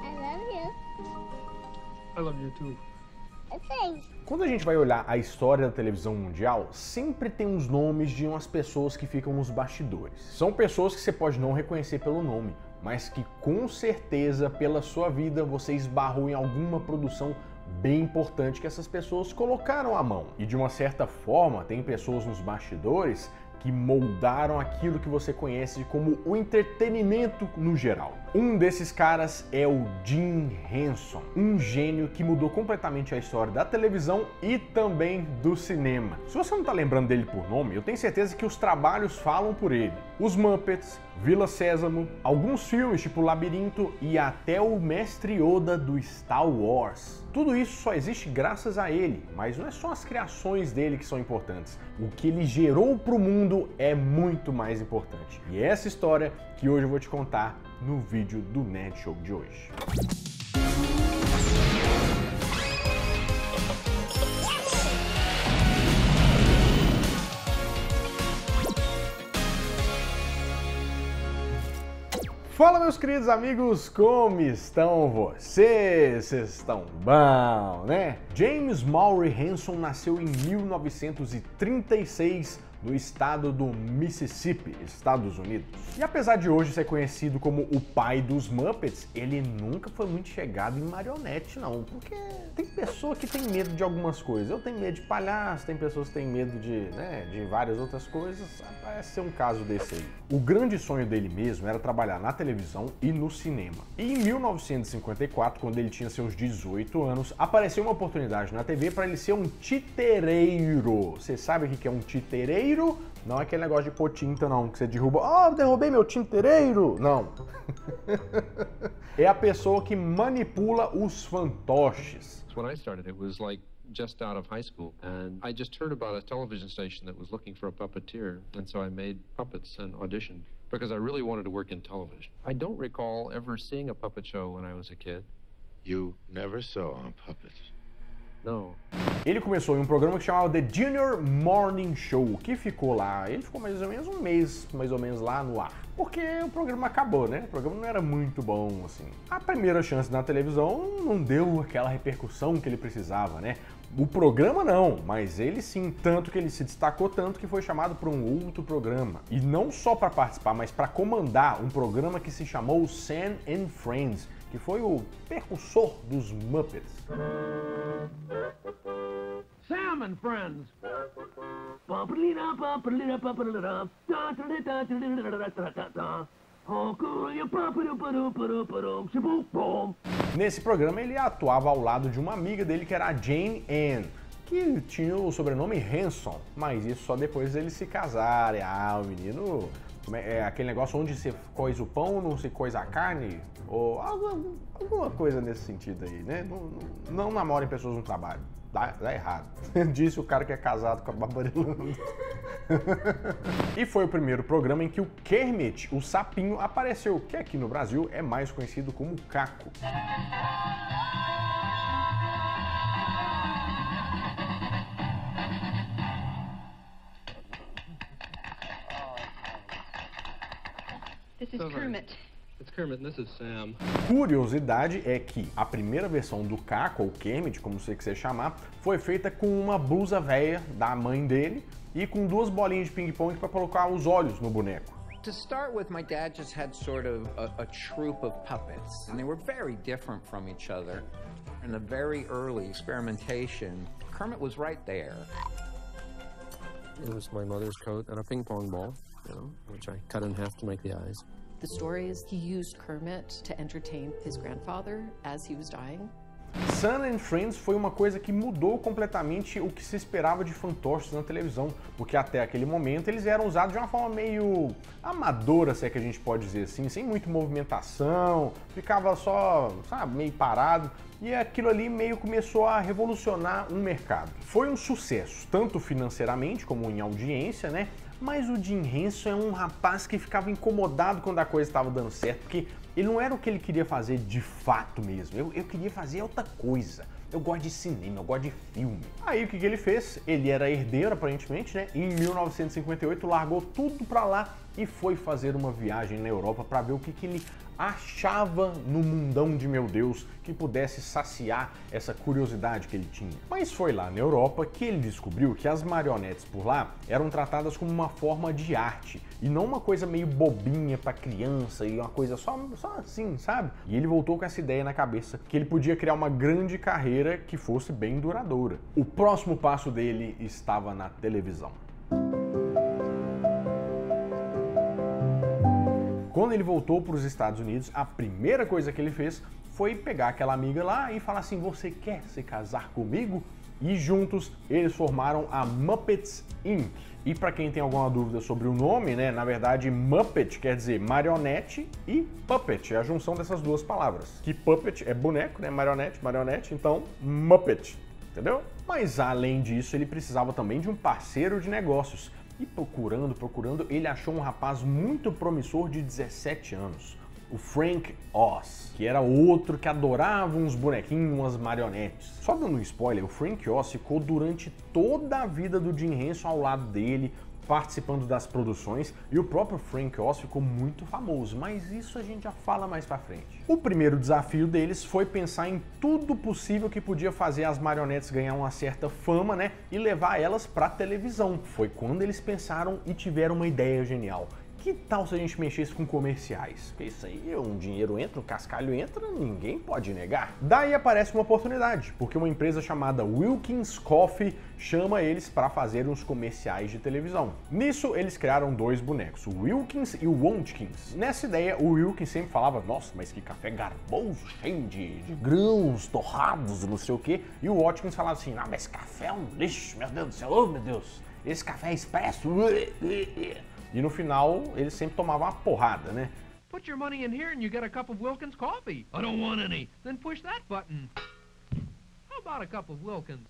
I love you. I love you too. Thanks. Quando a gente vai olhar a história da televisão mundial, sempre tem uns nomes de umas pessoas que ficam nos bastidores. São pessoas que você pode não reconhecer pelo nome, mas que com certeza pela sua vida você esbarrou em alguma produção bem importante que essas pessoas colocaram à mão. E de uma certa forma, tem pessoas nos bastidores que moldaram aquilo que você conhece como o entretenimento no geral. Um desses caras é o Jim Henson, um gênio que mudou completamente a história da televisão e também do cinema. Se você não tá lembrando dele por nome, eu tenho certeza que os trabalhos falam por ele. Os Muppets, Vila Sésamo, alguns filmes tipo Labirinto e até o Mestre Yoda do Star Wars. Tudo isso só existe graças a ele, mas não é só as criações dele que são importantes. O que ele gerou pro mundo é muito mais importante. E é essa história que hoje eu vou te contar no vídeo do Nerd Show de hoje. Fala, meus queridos amigos, como estão vocês? Vocês estão bom, né? James Maury Henson nasceu em 1936 no estado do Mississippi, Estados Unidos. E apesar de hoje ser conhecido como o pai dos Muppets, ele nunca foi muito chegado em marionete, não. Porque tem pessoa que tem medo de algumas coisas. Eu tenho medo de palhaço, tem pessoas que têm medo de várias outras coisas. Parece ser um caso desse aí. O grande sonho dele mesmo era trabalhar na televisão e no cinema. E em 1954, quando ele tinha seus 18 anos, apareceu uma oportunidade na TV para ele ser um titereiro. Você sabe o que é um titereiro? Não é aquele negócio de pôr tinta, não, que você derruba. Oh, derrubei meu tintereiro! Não. É a pessoa que manipula os fantoches. When I started, it was like just out of high school, and I just heard about a television station that was looking for a puppeteer, and so I made puppets and auditioned because I really wanted to work in television. I don't recall ever seeing a puppet show when I was a kid. You never saw a puppet? No. Ele começou em um programa que chamava The Junior Morning Show, que ficou lá, ele ficou mais ou menos um mês, mais ou menos lá no ar. Porque o programa acabou, né? O programa não era muito bom, assim. A primeira chance na televisão não deu aquela repercussão que ele precisava, né? O programa não, mas ele sim, tanto que ele se destacou tanto que foi chamado para um outro programa. E não só para participar, mas para comandar um programa que se chamou Sam and Friends, que foi o precursor dos Muppets. Sam and Friends. Nesse programa ele atuava ao lado de uma amiga dele que era a Jane Ann, que tinha o sobrenome Henson, mas isso só depois deles se casarem. Ah, o menino... É aquele negócio onde você coisa o pão, não se coisa a carne, ou alguma coisa nesse sentido aí, né? Não namorem pessoas no trabalho, dá errado. Disse o cara que é casado com a Barbarilanda. E foi o primeiro programa em que o Kermit, o sapinho, apareceu, que aqui no Brasil é mais conhecido como Caco. This is Kermit. It's Kermit and this is Sam. Curiosidade é que a primeira versão do Caco, ou Kermit, como você quiser chamar, foi feita com uma blusa velha da mãe dele e com duas bolinhas de ping-pong para colocar os olhos no boneco. To start with, my dad just had sort of a troupe of puppets, and they were very different from each other. In the very early experimentation, Kermit was right there. It was my mother's coat and a ping pong ball, which I cut in half to make the eyes. The story is he used Kermit to entertain his grandfather as he was dying. Sam and Friends foi uma coisa que mudou completamente o que se esperava de fantoches na televisão, porque até aquele momento eles eram usados de uma forma meio amadora, se é que a gente pode dizer assim, sem muita movimentação, ficava só, sabe, meio parado, e aquilo ali meio começou a revolucionar um mercado. Foi um sucesso, tanto financeiramente como em audiência, né? Mas o Jim Henson é um rapaz que ficava incomodado quando a coisa estava dando certo, porque ele não era o que ele queria fazer de fato mesmo. Eu queria fazer outra coisa. Eu gosto de cinema, eu gosto de filme. Aí o que ele fez? Ele era herdeiro, aparentemente, né? E em 1958 largou tudo pra lá e foi fazer uma viagem na Europa para ver o que ele achava no mundão de meu Deus que pudesse saciar essa curiosidade que ele tinha. Mas foi lá na Europa que ele descobriu que as marionetes por lá eram tratadas como uma forma de arte e não uma coisa meio bobinha para criança e uma coisa só assim, sabe? E ele voltou com essa ideia na cabeça que ele podia criar uma grande carreira que fosse bem duradoura. O próximo passo dele estava na televisão. Quando ele voltou para os Estados Unidos, a primeira coisa que ele fez foi pegar aquela amiga lá e falar assim: você quer se casar comigo? E juntos eles formaram a Muppets Inc. E para quem tem alguma dúvida sobre o nome, né, na verdade Muppet quer dizer marionete e puppet, é a junção dessas duas palavras. Que puppet é boneco, né, marionete, então Muppet, entendeu? Mas além disso, ele precisava também de um parceiro de negócios. E procurando, ele achou um rapaz muito promissor de 17 anos, o Frank Oz, que era outro que adorava uns bonequinhos, umas marionetes. Só dando um spoiler, o Frank Oz ficou durante toda a vida do Jim Henson ao lado dele, participando das produções, e o próprio Frank Oz ficou muito famoso, mas isso a gente já fala mais pra frente. O primeiro desafio deles foi pensar em tudo possível que podia fazer as marionetes ganhar uma certa fama, né, e levar elas pra televisão. Foi quando eles pensaram e tiveram uma ideia genial. Que tal se a gente mexesse com comerciais? Porque isso aí, um dinheiro entra, um cascalho entra, ninguém pode negar. Daí aparece uma oportunidade, porque uma empresa chamada Wilkins Coffee chama eles para fazer uns comerciais de televisão. Nisso, eles criaram dois bonecos, o Wilkins e o Wontkins. Nessa ideia, o Wilkins sempre falava: nossa, mas que café garboso, cheio de grãos torrados, não sei o quê. E o Wontkins falava assim: não, mas esse café é um lixo, meu Deus do céu, oh meu Deus, esse café é expresso. E no final, ele sempre tomava uma porrada, né? Put your money in here and you get a cup of Wilkins coffee. I don't want any. Then push that button. How about a cup of Wilkins?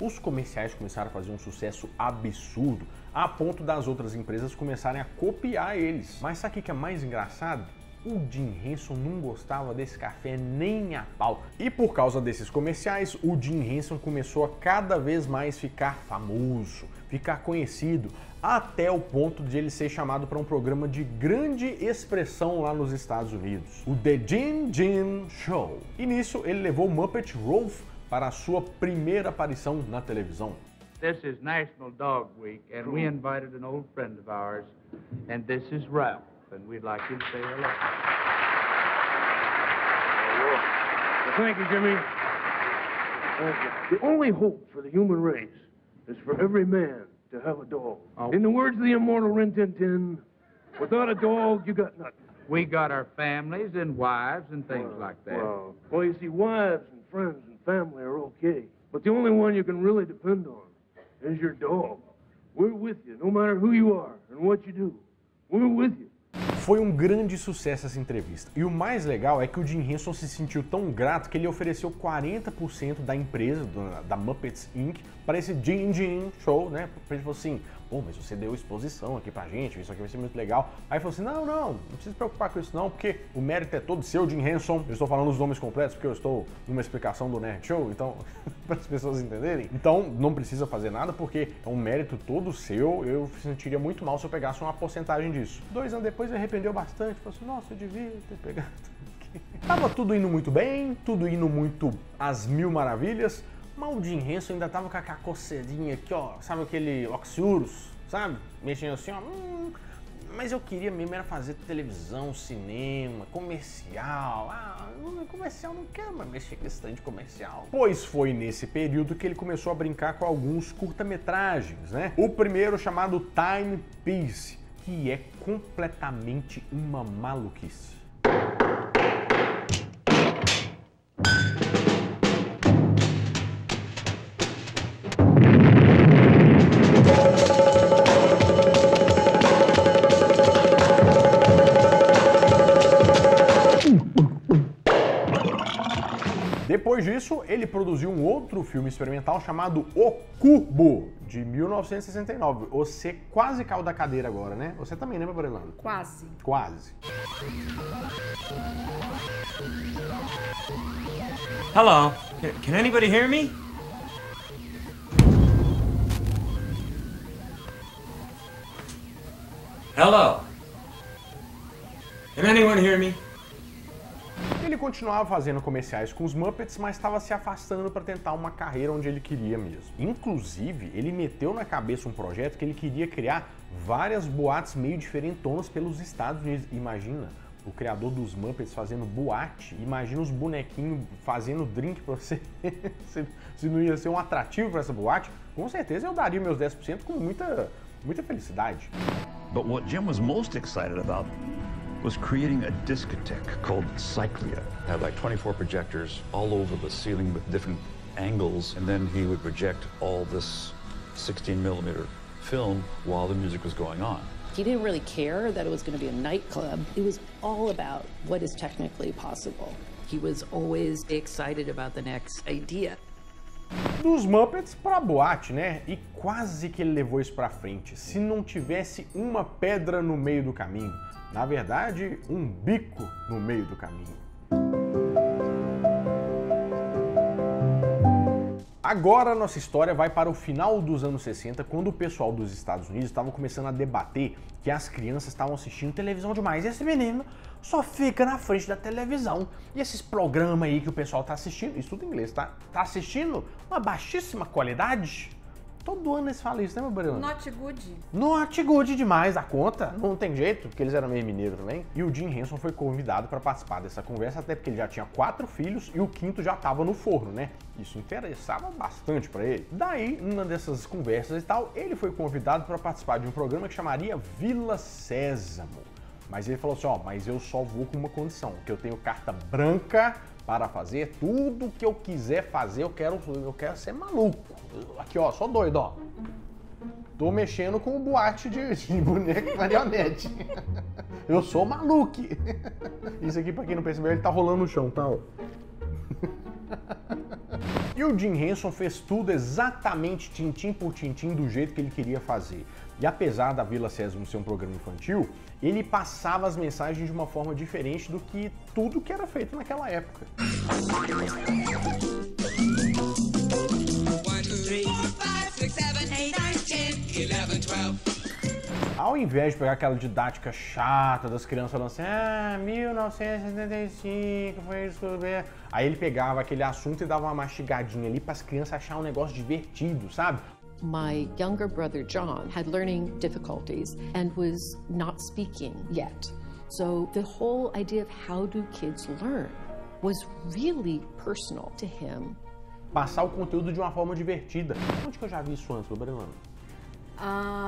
Os comerciais começaram a fazer um sucesso absurdo, a ponto das outras empresas começarem a copiar eles. Mas sabe o que é mais engraçado? O Jim Henson não gostava desse café nem a pau. E por causa desses comerciais, o Jim Henson começou a cada vez mais ficar famoso, ficar conhecido, até o ponto de ele ser chamado para um programa de grande expressão lá nos Estados Unidos, o The Jim Show. E nisso ele levou o Muppet Rolf para a sua primeira aparição na televisão. This is National Dog Week, and we invited an old friend of ours, and this is Ralph, and we'd like you to say hello. Well, thank you, Jimmy. The only hope for the human race is for every man to have a dog. In the words of the immortal Rin Tin Tin, without a dog, you got nothing. We got our families and wives and things like that. Well, you see, wives and friends and family are okay, but the only one you can really depend on is your dog. We're with you, no matter who you are and what you do. We're with you. Foi um grande sucesso essa entrevista. E o mais legal é que o Jim Henson se sentiu tão grato que ele ofereceu 40% da empresa, da Muppets Inc., para esse Jim Show, né? Ele falou assim: pô, mas você deu exposição aqui pra gente, isso aqui vai ser muito legal. Aí ele falou assim: não precisa se preocupar com isso não, porque o mérito é todo seu, Jim Henson. Eu estou falando os nomes completos porque eu estou numa explicação do Nerd Show, então, para as pessoas entenderem. Então, não precisa fazer nada porque é um mérito todo seu. Eu sentiria muito mal se eu pegasse uma porcentagem disso. 2 anos depois ele arrependeu bastante, falou assim: nossa, eu devia ter pegado aqui. Tava tudo indo muito bem, tudo indo muito às mil maravilhas. Mas o Jim Henson ainda tava com aquela coceirinha aqui, ó, sabe aquele oxiurus, sabe? Mexendo assim, ó. Mas eu queria mesmo era fazer televisão, cinema, comercial. Comercial não quero mais mexer com esse tanto de comercial. Pois foi nesse período que ele começou a brincar com alguns curta-metragens, né? O primeiro chamado Timepiece, que é completamente uma maluquice. Depois Depois disso, ele produziu um outro filme experimental chamado O Cubo, de 1969. Você quase caiu da cadeira agora, né? Você também, né, meu Brelano? Quase. Quase. Hello. Can anybody hear me? Hello. Can anyone hear me? Ele continuava fazendo comerciais com os Muppets, mas estava se afastando para tentar uma carreira onde ele queria mesmo. Inclusive, ele meteu na cabeça um projeto que ele queria criar várias boates meio diferentonas pelos Estados Unidos. Imagina o criador dos Muppets fazendo boate, imagina os bonequinhos fazendo drink para você. Se não ia ser um atrativo para essa boate, com certeza eu daria meus 10% com muita felicidade. But what Jim was most excited about was creating a discotheque called Cyclia. It had like 24 projectors all over the ceiling with different angles, and then he would project all this 16mm film while the music was going on. He didn't really care that it was going to be a nightclub. It was all about what is technically possible. He was always excited about the next idea. Dos Muppets pra boate, né? E quase que ele levou isso pra frente, se não tivesse uma pedra no meio do caminho. Na verdade, um bico no meio do caminho. Agora nossa história vai para o final dos anos 60, quando o pessoal dos Estados Unidos estava começando a debater que as crianças estavam assistindo televisão demais. E esse menino só fica na frente da televisão. E esses programas aí que o pessoal tá assistindo, isso tudo em inglês, tá? Tá assistindo uma baixíssima qualidade. Todo ano eles falam isso, né, meu Breno? Not good. Not good demais a conta. Não tem jeito, porque eles eram meio mineiros também. E o Jim Henson foi convidado para participar dessa conversa, até porque ele já tinha 4 filhos e o quinto já estava no forno, né? Isso interessava bastante para ele. Daí, numa dessas conversas e tal, ele foi convidado para participar de um programa que chamaria Vila Sésamo. Mas ele falou assim, ó, mas eu só vou com uma condição, que eu tenho carta branca para fazer tudo que eu quiser fazer, eu quero ser maluco. Aqui, ó, só doido, ó. Tô mexendo com o boate de boneco marionete. Eu sou maluco. Isso aqui, pra quem não percebeu, ele tá rolando no chão, tá? Ó. E o Jim Henson fez tudo exatamente tintim por tintim do jeito que ele queria fazer. E apesar da Vila Sésamo ser um programa infantil, ele passava as mensagens de uma forma diferente do que tudo que era feito naquela época. Ao invés de pegar aquela didática chata das crianças falando assim, 1975 foi descoberto. Aí ele pegava aquele assunto e dava uma mastigadinha ali para as crianças acharem um negócio divertido, sabe? My younger brother John had learning difficulties and was not speaking yet. So the whole idea of how do kids learn was really personal to him. Passar o conteúdo de uma forma divertida. Onde que eu já vi isso antes, Breno?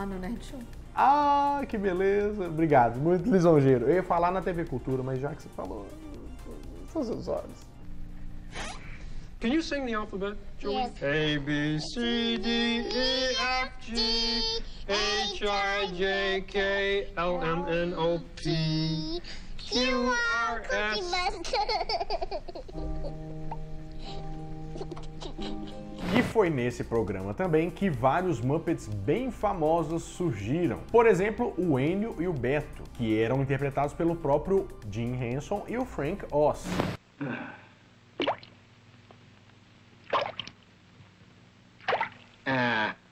No Nerd Show. Ah, que beleza. Obrigado, muito lisonjeiro. Eu ia falar na TV Cultura, mas já que você falou, são seus olhos. Can you sing the alphabet, Julie? Yes. A, B, C, D, E, F, G, H, I, J, K, L, M, N, O, P, Q, R, S. E foi nesse programa também que vários Muppets bem famosos surgiram. Por exemplo, o Enio e o Beto, que eram interpretados pelo próprio Jim Henson e o Frank Oz.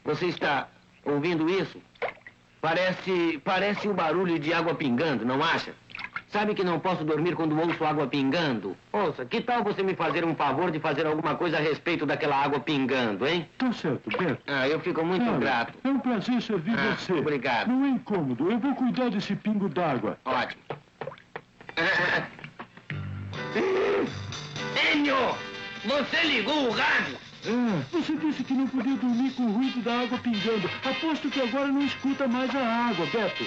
Você está ouvindo isso? Parece o barulho de água pingando, não acha? Sabe que não posso dormir quando ouço água pingando? Ouça, que tal você me fazer um favor de fazer alguma coisa a respeito daquela água pingando, hein? Tá certo, Beto. Eu fico muito grato. É um prazer servir você. Obrigado. Não é incômodo, eu vou cuidar desse pingo d'água. Ótimo. Enio, você ligou o rádio? Você disse que não podia dormir com o ruído da água pingando. Aposto que agora não escuta mais a água, Beto.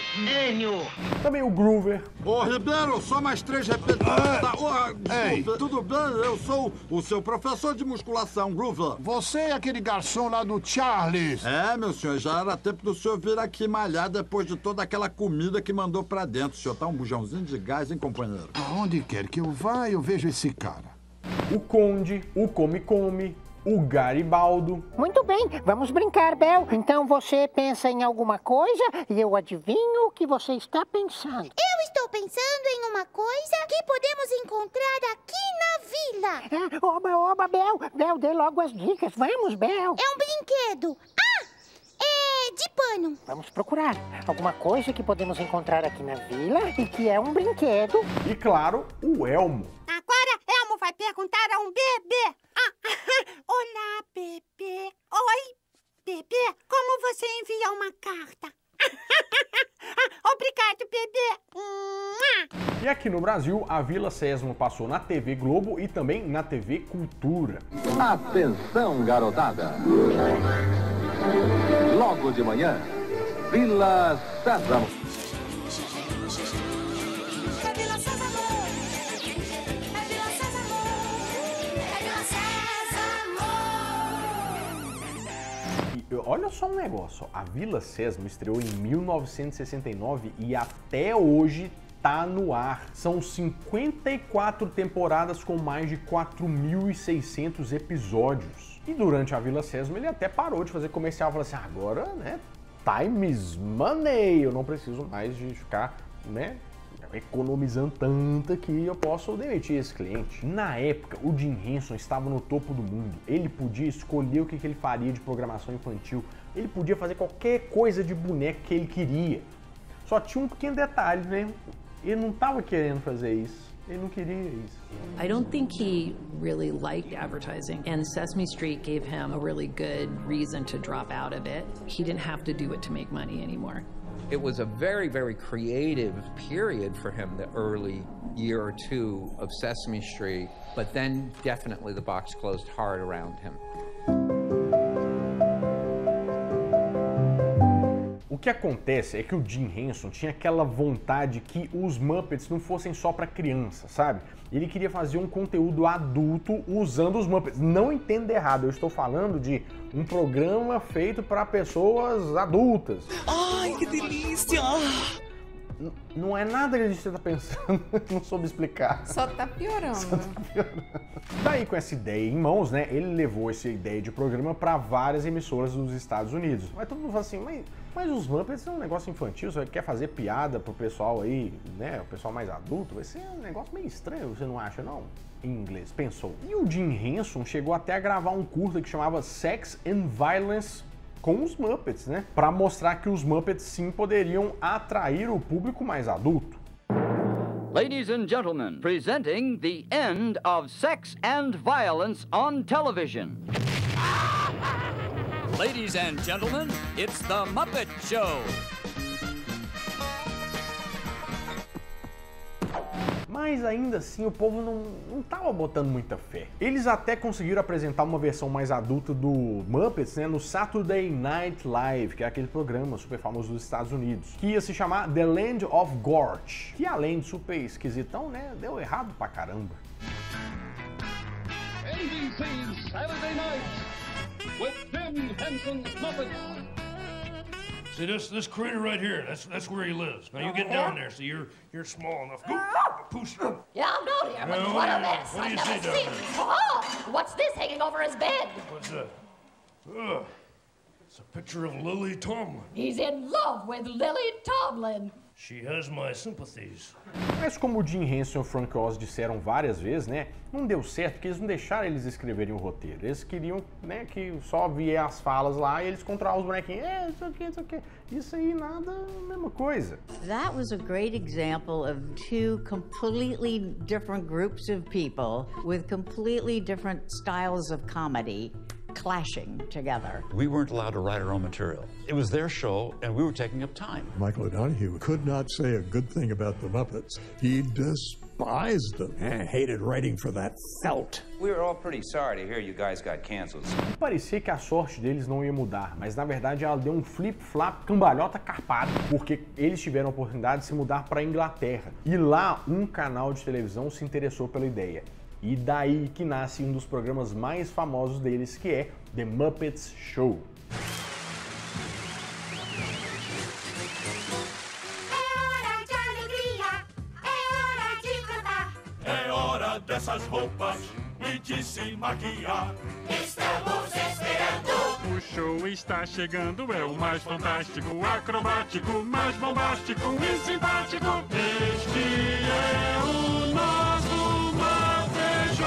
Enio. Também o Groover. Ô, Ribeiro, só mais 3 repetições. Ei, tudo bem? Eu sou o seu professor de musculação, Groover. Você é aquele garçom lá do Charles. Meu senhor, já era tempo do senhor vir aqui malhar depois de toda aquela comida que mandou pra dentro. O senhor tá um bujãozinho de gás, hein, companheiro? Aonde quer que eu vá, eu vejo esse cara. o Conde, o Come-Come, o Garibaldo. Muito bem, vamos brincar, Bel. Então você pensa em alguma coisa e eu adivinho o que você está pensando. Eu estou pensando em uma coisa que podemos encontrar aqui na vila. Oba, Bel. Bel, dê logo as dicas. Vamos, Bel. É um brinquedo. É de pano. Vamos procurar alguma coisa que podemos encontrar aqui na vila e que é um brinquedo. E claro, o Elmo. Agora Elmo vai perguntar a um bebê. Olá, bebê. Oi, bebê. Como você envia uma carta? Obrigado, bebê. E aqui no Brasil, a Vila Sésamo passou na TV Globo e também na TV Cultura. Atenção, garotada. Logo de manhã, Vila Sésamo. Olha só um negócio, a Vila Sésamo estreou em 1969 e até hoje tá no ar. São 54 temporadas com mais de 4.600 episódios. E durante a Vila Sésamo ele até parou de fazer comercial, falou assim, agora, né, time is money, eu não preciso mais de ficar, né, economizando tanto aqui, eu posso demitir esse cliente. Na época, o Jim Henson estava no topo do mundo. Ele podia escolher o que ele faria de programação infantil. Ele podia fazer qualquer coisa de boneco que ele queria. Só tinha um pequeno detalhe, né? Ele não estava querendo fazer isso. Ele não queria isso. I don't think he really liked advertising, and Sesame Street gave him a really good reason to drop out of it. He didn't have to do it to make money anymore. It was a very, very creative period for him, the early year or two of Sesame Street, but then definitely the box closed hard around him. O que acontece é que o Jim Henson tinha aquela vontade que os Muppets não fossem só para criança, sabe? Ele queria fazer um conteúdo adulto usando os Muppets. Não entenda errado, eu estou falando de um programa feito para pessoas adultas. Ai, que delícia! Não é nada que a gente está pensando, não soube explicar. Só tá piorando. Só tá piorando. Daí, com essa ideia em mãos, né, ele levou essa ideia de programa para várias emissoras dos Estados Unidos. Mas todo mundo fala assim, mas os Muppets é um negócio infantil, você quer fazer piada pro pessoal aí, né, o pessoal mais adulto, vai ser um negócio meio estranho, você não acha, não? Em inglês, pensou. E o Jim Henson chegou até a gravar um curta que chamava Sex and Violence com os Muppets, né? Para mostrar que os Muppets sim poderiam atrair o público mais adulto. Ladies and gentlemen, presenting the end of sex and violence on television. Ladies and gentlemen, it's the Muppet Show. Mas ainda assim o povo não tava botando muita fé. Eles até conseguiram apresentar uma versão mais adulta do Muppets, né, no Saturday Night Live, que é aquele programa super famoso dos Estados Unidos, que ia se chamar The Land of Gorge, que além de super esquisitão, né, deu errado pra caramba. NBC's Saturday Night with Jim Henson's Muppets. See this critter right here? That's where he lives. Now you get down there. So you're small enough. Go, push. Yeah, I'm out here, but what a mess! What do you I've see never down seen. there? Oh, what's this hanging over his bed? What's that? It's a picture of Lily Tomlin. He's in love with Lily Tomlin. She has my sympathies. Mas como o Jim Henson e o Frank Oz disseram várias vezes, né, não deu certo porque eles não deixaram eles escreverem o roteiro. Eles queriam, né, que só vier as falas lá e eles controlavam os bonequinhos. Isso aqui, isso aqui. Isso aí nada, mesma coisa. That was a great example of two completely different groups of people with completely different styles of comedy clashing together. We weren't allowed to write our own material. It was their show, and we were taking up time. Michael O'Donoghue could not say a good thing about the Muppets. He despised them and hated writing for that felt. We were all pretty sorry to hear you guys got canceled. Parecia que a sorte deles não ia mudar, mas na verdade ela deu um flip-flap cambalhota carpada, porque eles tiveram a oportunidade de se mudar para a Inglaterra. E lá um canal de televisão se interessou pela ideia. E daí que nasce um dos programas mais famosos deles, que é The Muppets Show. É hora dessas roupas e de se maquiar. Estamos esperando. O show está chegando, é o mais fantástico, acrobático, mais bombástico e simpático. Este é o nosso Muppet Show.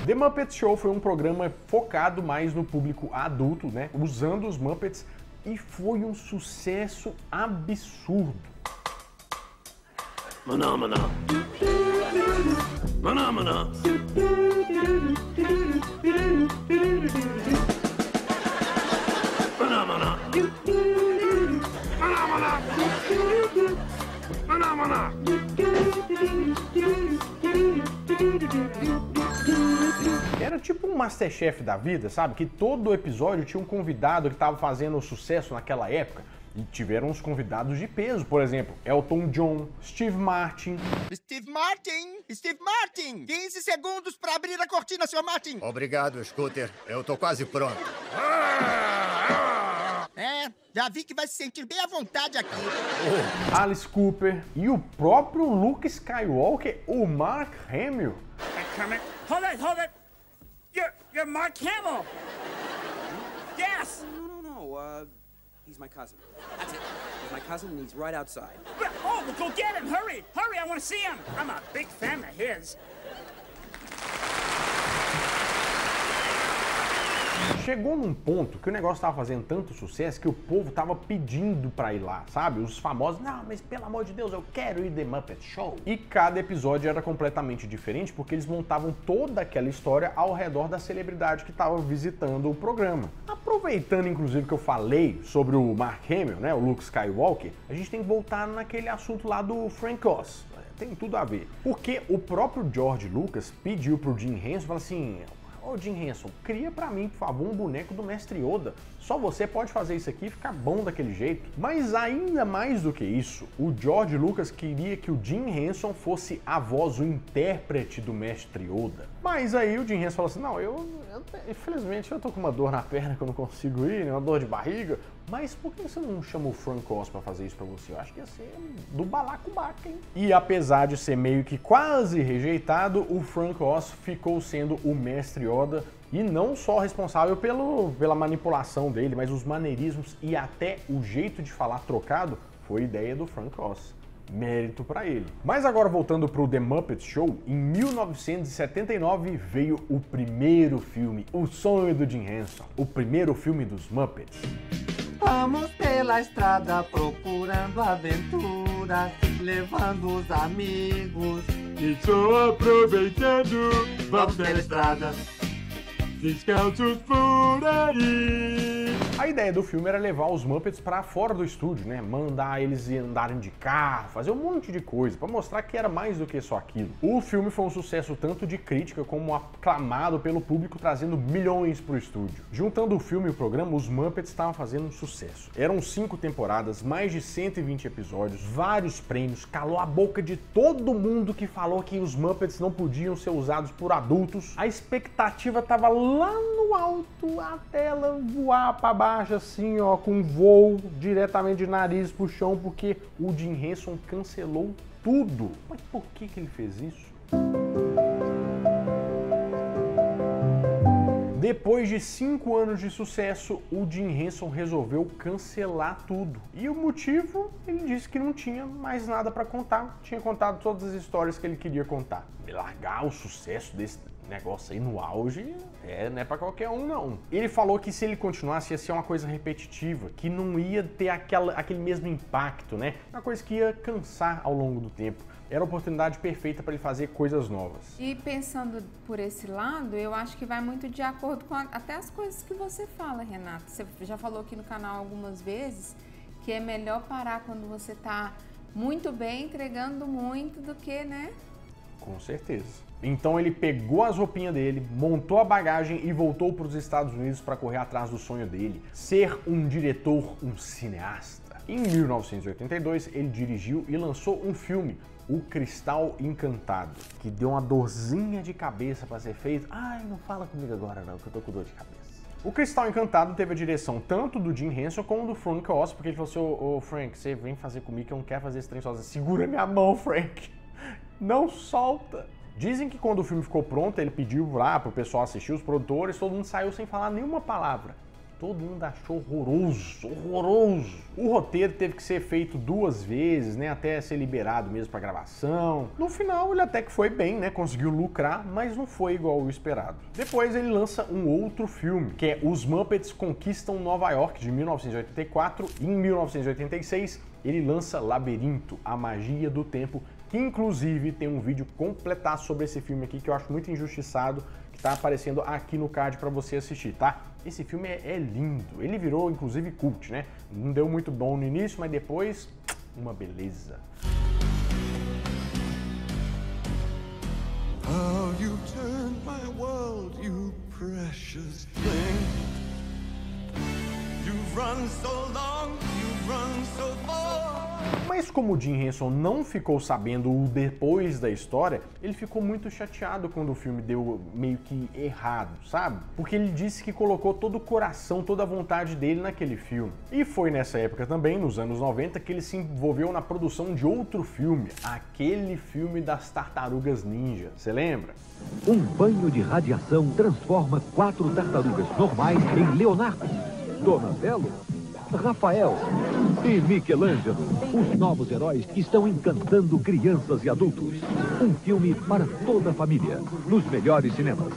The Muppet Show foi um programa focado mais no público adulto, né? Usando os Muppets, e foi um sucesso absurdo. Maná, maná. Maná, maná. Maná, maná. Maná, maná. Maná, maná. Era tipo um Masterchef da vida, sabe? Que todo episódio tinha um convidado que estava fazendo sucesso naquela época. E tiveram uns convidados de peso, por exemplo, Elton John, Steve Martin. Steve Martin! Steve Martin! 15 segundos para abrir a cortina, Sr. Martin. Obrigado, Scooter. Eu tô quase pronto. É, já vi que vai se sentir bem à vontade aqui. Alice Cooper e o próprio Luke Skywalker, o Mark Hamill. Hold it! You're Mark Hamill! Yes! No, he's my cousin. That's it. He's my cousin and he's right outside. Oh, well, go get him! Hurry! Hurry, I want to see him! I'm a big fan of his. Chegou num ponto que o negócio tava fazendo tanto sucesso que o povo tava pedindo pra ir lá, sabe? Os famosos, não, mas pelo amor de Deus, eu quero ir The Muppet Show. E cada episódio era completamente diferente porque eles montavam toda aquela história ao redor da celebridade que tava visitando o programa. Aproveitando, inclusive, que eu falei sobre o Mark Hamill, né, o Luke Skywalker, a gente tem que voltar naquele assunto lá do Frank Oz. Tem tudo a ver. Porque o próprio George Lucas pediu pro Jim Henson, falou assim, ô Jim Henson, cria pra mim, por favor, um boneco do Mestre Yoda. Só você pode fazer isso aqui e ficar bom daquele jeito. Mas ainda mais do que isso, o George Lucas queria que o Jim Henson fosse a voz, o intérprete do Mestre Yoda. Mas aí o Jim Henson falou assim, não, infelizmente eu tô com uma dor na perna que eu não consigo ir, uma dor de barriga. Mas por que você não chama o Frank Oz pra fazer isso pra você? Eu acho que ia ser do balacobaca, hein? E apesar de ser meio que quase rejeitado, o Frank Oz ficou sendo o Mestre Yoda e não só responsável pela manipulação dele, mas os maneirismos e até o jeito de falar trocado foi ideia do Frank Oz. Mérito pra ele. Mas agora voltando pro The Muppet Show, em 1979 veio o primeiro filme, O Sonho do Jim Henson, o primeiro filme dos Muppets. Vamos pela estrada procurando aventuras, levando os amigos E só aproveitando, vamos pela estrada. Descalços por aí. A ideia do filme era levar os Muppets pra fora do estúdio, né? Mandar eles andarem de carro, fazer um monte de coisa, pra mostrar que era mais do que só aquilo. O filme foi um sucesso tanto de crítica como aclamado pelo público, trazendo milhões pro estúdio. Juntando o filme e o programa, os Muppets estavam fazendo um sucesso. Eram 5 temporadas, mais de 120 episódios, vários prêmios, calou a boca de todo mundo que falou que os Muppets não podiam ser usados por adultos. A expectativa tava lá no alto, a tela voar pra baixo assim, ó, com voo diretamente de nariz pro chão, porque o Jim Henson cancelou tudo. Mas por que ele fez isso? Depois de 5 anos de sucesso, o Jim Henson resolveu cancelar tudo. E o motivo, ele disse que não tinha mais nada para contar. Tinha contado todas as histórias que ele queria contar. Largar o sucesso desse negócio aí no auge não é pra qualquer um, não. Ele falou que se ele continuasse ia ser uma coisa repetitiva, que não ia ter aquele mesmo impacto, né? Uma coisa que ia cansar ao longo do tempo. Era a oportunidade perfeita para ele fazer coisas novas. E pensando por esse lado, eu acho que vai muito de acordo com até as coisas que você fala, Renato. Você já falou aqui no canal algumas vezes que é melhor parar quando você tá muito bem, entregando muito, do que, né? Com certeza. Então ele pegou as roupinhas dele, montou a bagagem e voltou para os Estados Unidos para correr atrás do sonho dele, ser um diretor, um cineasta. Em 1982, ele dirigiu e lançou um filme, O Cristal Encantado, que deu uma dorzinha de cabeça para ser feito. Ai, não fala comigo agora não, que eu tô com dor de cabeça. O Cristal Encantado teve a direção tanto do Jim Henson como do Frank Oz, porque ele falou assim, ô Frank, você vem fazer comigo que eu não quero fazer esse trem sozinho. Segura minha mão, Frank. não solta. Dizem que quando o filme ficou pronto, ele pediu lá pro pessoal assistir, os produtores, todo mundo saiu sem falar nenhuma palavra. Todo mundo achou horroroso, horroroso. O roteiro teve que ser feito 2 vezes, né, até ser liberado mesmo pra gravação. No final ele até que foi bem, né, conseguiu lucrar, mas não foi igual o esperado. Depois ele lança um outro filme, que é Os Muppets Conquistam Nova York, de 1984. E em 1986 ele lança Labirinto, a Magia do Tempo, que inclusive tem um vídeo completar sobre esse filme aqui que eu acho muito injustiçado, que tá aparecendo aqui no card pra você assistir, tá? Esse filme é lindo, ele virou inclusive cult, né? Não deu muito bom no início, mas depois, uma beleza. Oh, you turned my world, you precious thing. You've run so long, you've run so far. Mas como o Jim Henson não ficou sabendo o depois da história, ele ficou muito chateado quando o filme deu meio que errado, sabe? Porque ele disse que colocou todo o coração, toda a vontade dele naquele filme. E foi nessa época também, nos anos 90, que ele se envolveu na produção de outro filme, aquele filme das Tartarugas Ninja. Você lembra? Um banho de radiação transforma 4 tartarugas normais em Leonardo, Donatello, Rafael e Michelangelo, os novos heróis que estão encantando crianças e adultos. Um filme para toda a família, nos melhores cinemas.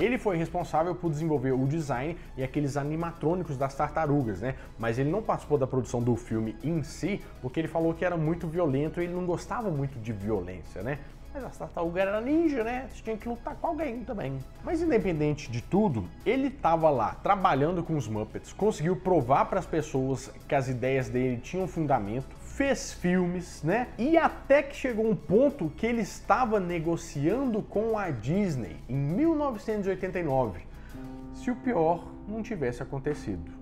Ele foi responsável por desenvolver o design e aqueles animatrônicos das tartarugas, né? Mas ele não participou da produção do filme em si, porque ele falou que era muito violento e ele não gostava muito de violência, né? Mas as tartarugas eram ninja, né? Você tinha que lutar com alguém também. Mas independente de tudo, ele estava lá trabalhando com os Muppets, conseguiu provar para as pessoas que as ideias dele tinham fundamento, fez filmes, né? E até que chegou um ponto que ele estava negociando com a Disney em 1989, se o pior não tivesse acontecido.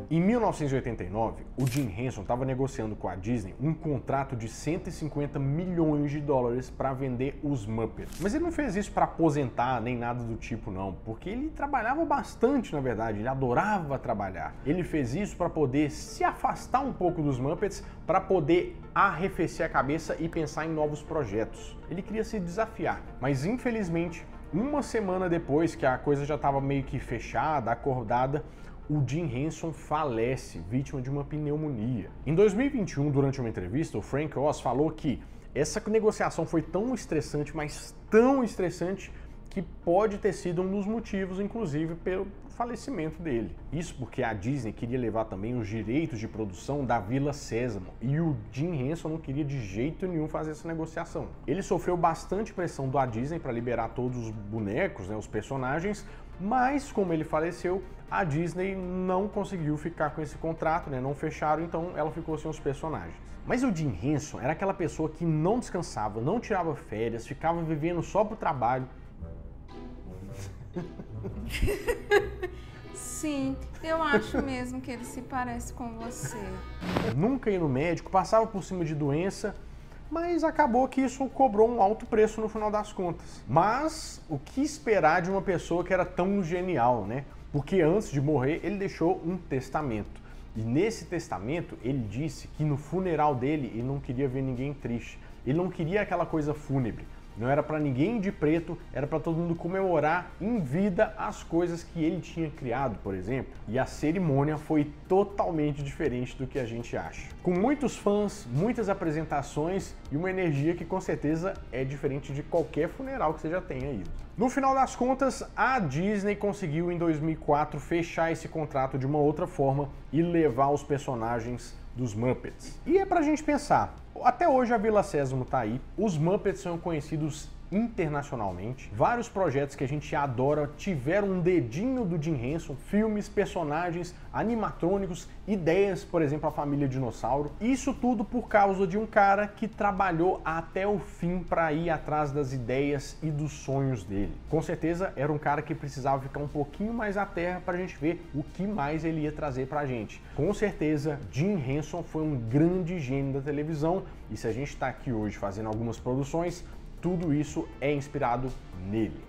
Em 1989, o Jim Henson estava negociando com a Disney um contrato de 150 milhões de dólares para vender os Muppets. Mas ele não fez isso para aposentar nem nada do tipo não, porque ele trabalhava bastante, na verdade, ele adorava trabalhar. Ele fez isso para poder se afastar um pouco dos Muppets, para poder arrefecer a cabeça e pensar em novos projetos. Ele queria se desafiar, mas infelizmente, uma semana depois que a coisa já estava meio que fechada, acordada, o Jim Henson falece, vítima de uma pneumonia. Em 2021, durante uma entrevista, o Frank Oz falou que essa negociação foi tão estressante, mas tão estressante, que pode ter sido um dos motivos, inclusive, pelo falecimento dele. Isso porque a Disney queria levar também os direitos de produção da Vila Sésamo e o Jim Henson não queria de jeito nenhum fazer essa negociação. Ele sofreu bastante pressão da Disney para liberar todos os bonecos, né, os personagens, mas como ele faleceu, a Disney não conseguiu ficar com esse contrato, né, não fecharam, então ela ficou sem os personagens. Mas o Jim Henson era aquela pessoa que não descansava, não tirava férias, ficava vivendo só pro trabalho. Sim, eu acho mesmo que ele se parece com você. Nunca ia no médico, passava por cima de doença, mas acabou que isso cobrou um alto preço no final das contas. Mas o que esperar de uma pessoa que era tão genial, né? Porque antes de morrer ele deixou um testamento. E nesse testamento ele disse que no funeral dele ele não queria ver ninguém triste. Ele não queria aquela coisa fúnebre. Não era para ninguém de preto, era para todo mundo comemorar em vida as coisas que ele tinha criado, por exemplo. E a cerimônia foi totalmente diferente do que a gente acha. Com muitos fãs, muitas apresentações e uma energia que com certeza é diferente de qualquer funeral que você já tenha ido. No final das contas, a Disney conseguiu em 2004 fechar esse contrato de uma outra forma e levar os personagens dos Muppets. E é pra gente pensar, até hoje a Vila Sésamo tá aí, os Muppets são conhecidos internacionalmente, vários projetos que a gente adora tiveram um dedinho do Jim Henson, filmes, personagens, animatrônicos, ideias, por exemplo, a família Dinossauro. Isso tudo por causa de um cara que trabalhou até o fim para ir atrás das ideias e dos sonhos dele. Com certeza era um cara que precisava ficar um pouquinho mais à terra para a gente ver o que mais ele ia trazer pra gente. Com certeza, Jim Henson foi um grande gênio da televisão e se a gente está aqui hoje fazendo algumas produções, tudo isso é inspirado nele.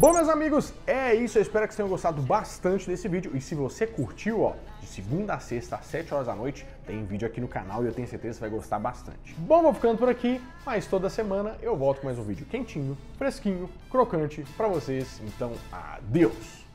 Bom, meus amigos, é isso. Eu espero que vocês tenham gostado bastante desse vídeo. E se você curtiu, ó, de segunda a sexta, às 7 horas da noite, tem vídeo aqui no canal e eu tenho certeza que você vai gostar bastante. Bom, vou ficando por aqui, mas toda semana eu volto com mais um vídeo quentinho, fresquinho, crocante pra vocês. Então, adeus!